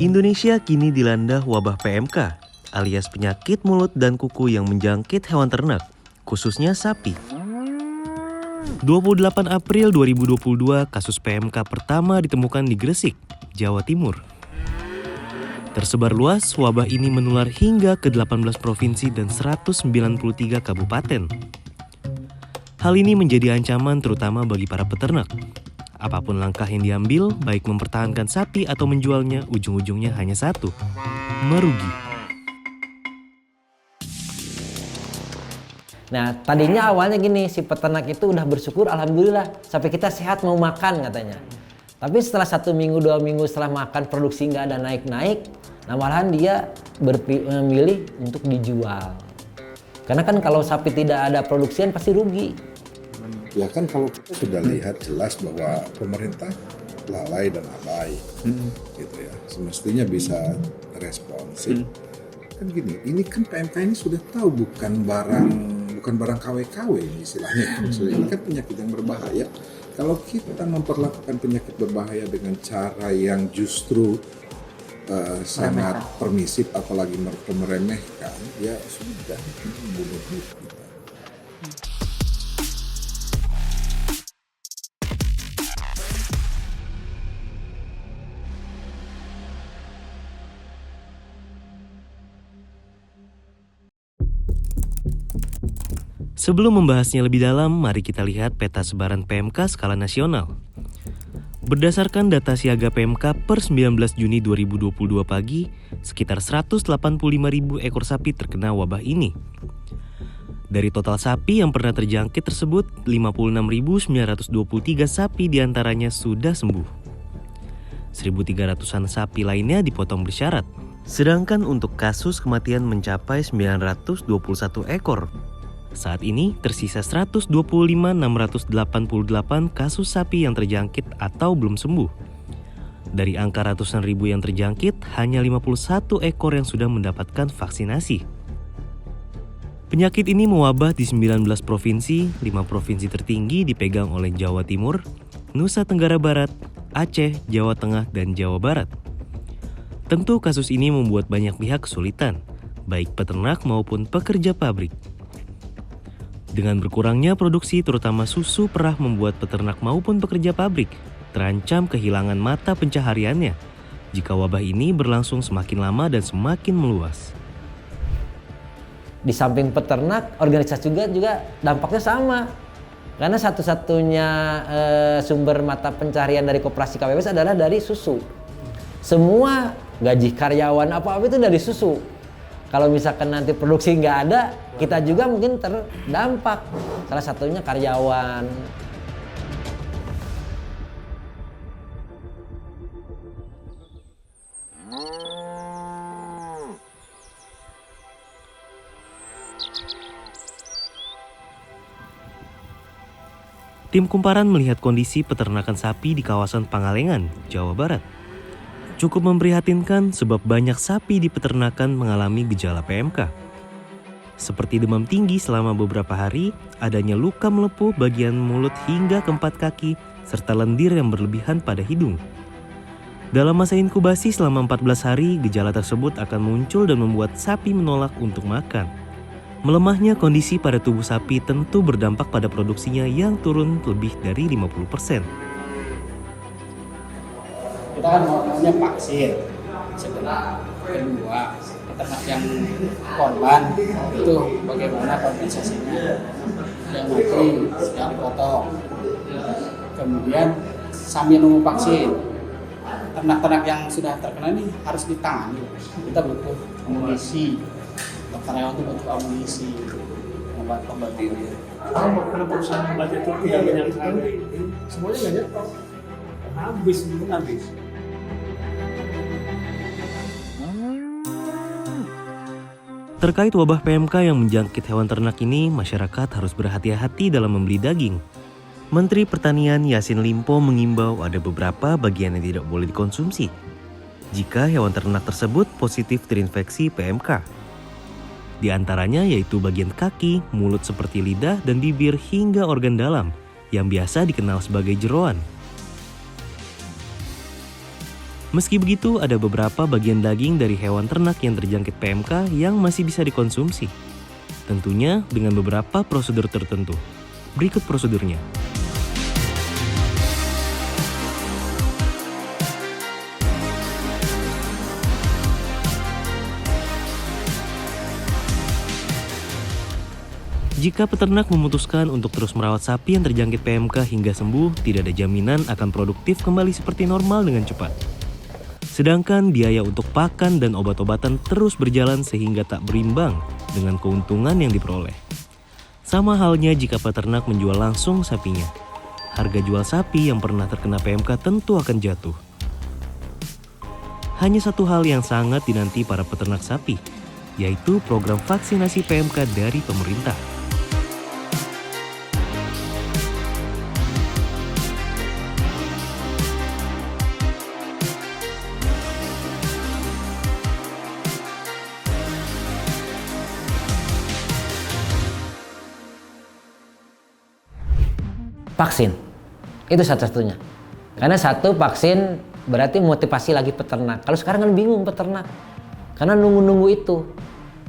Indonesia kini dilanda wabah PMK, alias penyakit mulut dan kuku yang menjangkit hewan ternak, khususnya sapi. 28 April 2022, kasus PMK pertama ditemukan di Gresik, Jawa Timur. Tersebar luas, wabah ini menular hingga ke 18 provinsi dan 193 kabupaten. Hal ini menjadi ancaman terutama bagi para peternak. Apapun langkah yang diambil, baik mempertahankan sapi atau menjualnya, ujung-ujungnya hanya satu, merugi. Nah, tadinya awalnya gini, si peternak itu udah bersyukur, alhamdulillah, sampai kita sehat mau makan katanya. Tapi setelah 1 minggu, 2 minggu setelah makan, produksi nggak ada naik-naik, nah malahan dia memilih untuk dijual. Karena kan kalau sapi tidak ada produksian pasti rugi. Ya kan kalau kita sudah lihat jelas bahwa pemerintah lalai dan abai, gitu ya. Semestinya bisa responsif. Kan gini, ini kan PMK ini sudah tahu bukan barang KW-KW istilahnya. Ini kan penyakit yang berbahaya. Kalau kita memperlakukan penyakit berbahaya dengan cara yang justru sangat permisif, apalagi meremehkan, ya sudah bunuh kita. Sebelum membahasnya lebih dalam, mari kita lihat peta sebaran PMK skala nasional. Berdasarkan data siaga PMK per 19 Juni 2022 pagi, sekitar 185.000 ekor sapi terkena wabah ini. Dari total sapi yang pernah terjangkit tersebut, 56.923 sapi diantaranya sudah sembuh. 1.300-an sapi lainnya dipotong bersyarat. Sedangkan untuk kasus kematian mencapai 921 ekor. Saat ini tersisa 125.688 kasus sapi yang terjangkit atau belum sembuh. Dari angka ratusan ribu yang terjangkit, hanya 51 ekor yang sudah mendapatkan vaksinasi. Penyakit ini mewabah di 19 provinsi, 5 provinsi tertinggi dipegang oleh Jawa Timur, Nusa Tenggara Barat, Aceh, Jawa Tengah, dan Jawa Barat. Tentu kasus ini membuat banyak pihak kesulitan, baik peternak maupun pekerja pabrik. Dengan berkurangnya produksi terutama susu perah membuat peternak maupun pekerja pabrik terancam kehilangan mata pencahariannya jika wabah ini berlangsung semakin lama dan semakin meluas. Di samping peternak, organisasi juga dampaknya sama. Karena satu-satunya sumber mata pencaharian dari koperasi KWS adalah dari susu. Semua gaji karyawan apa-apa itu dari susu. Kalau misalkan nanti produksi nggak ada, kita juga mungkin terdampak. Salah satunya karyawan. Tim Kumparan melihat kondisi peternakan sapi di kawasan Pangalengan, Jawa Barat. Cukup memprihatinkan sebab banyak sapi di peternakan mengalami gejala PMK. Seperti demam tinggi selama beberapa hari, adanya luka melepuh bagian mulut hingga keempat kaki, serta lendir yang berlebihan pada hidung. Dalam masa inkubasi selama 14 hari, gejala tersebut akan muncul dan membuat sapi menolak untuk makan. Melemahnya kondisi pada tubuh sapi tentu berdampak pada produksinya yang turun lebih dari 50%. Kita kan maunya vaksin. Kedua, peternak yang korban itu bagaimana kompensasinya? Yang mati yang dipotong. Kemudian sambil nunggu vaksin, ternak-ternak yang sudah terkena ini harus ditangani. Kita butuh amunisi. Dokter hewan itu butuh amunisi. Obat-obat ini. Kalau karena perusahaan obat itu tidak banyak sekali, semuanya nggak nyetok. Habis. Terkait wabah PMK yang menjangkit hewan ternak ini, masyarakat harus berhati-hati dalam membeli daging. Menteri Pertanian Yassin Limpo mengimbau ada beberapa bagian yang tidak boleh dikonsumsi jika hewan ternak tersebut positif terinfeksi PMK. Di antaranya yaitu bagian kaki, mulut seperti lidah dan bibir hingga organ dalam yang biasa dikenal sebagai jeroan. Meski begitu, ada beberapa bagian daging dari hewan ternak yang terjangkit PMK yang masih bisa dikonsumsi. Tentunya dengan beberapa prosedur tertentu. Berikut prosedurnya. Jika peternak memutuskan untuk terus merawat sapi yang terjangkit PMK hingga sembuh, tidak ada jaminan akan produktif kembali seperti normal dengan cepat. Sedangkan biaya untuk pakan dan obat-obatan terus berjalan sehingga tak berimbang dengan keuntungan yang diperoleh. Sama halnya jika peternak menjual langsung sapinya. Harga jual sapi yang pernah terkena PMK tentu akan jatuh. Hanya satu hal yang sangat dinanti para peternak sapi, yaitu program vaksinasi PMK dari pemerintah. Vaksin, itu satu-satunya. Karena satu, vaksin berarti motivasi lagi peternak. Kalau sekarang kan bingung peternak, karena nunggu-nunggu itu.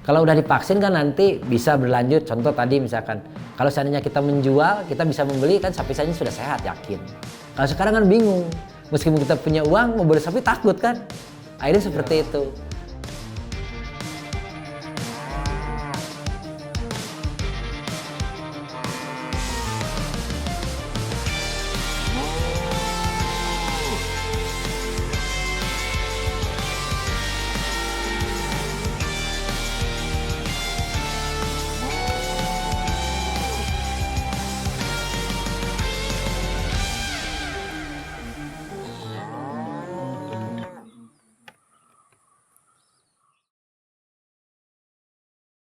Kalau udah divaksin kan nanti bisa berlanjut. Contoh tadi misalkan, kalau seandainya kita menjual, kita bisa membeli kan sapi-sapinya sudah sehat, yakin. Kalau sekarang kan bingung, meskipun kita punya uang, mau beli sapi takut kan. Akhirnya seperti itu.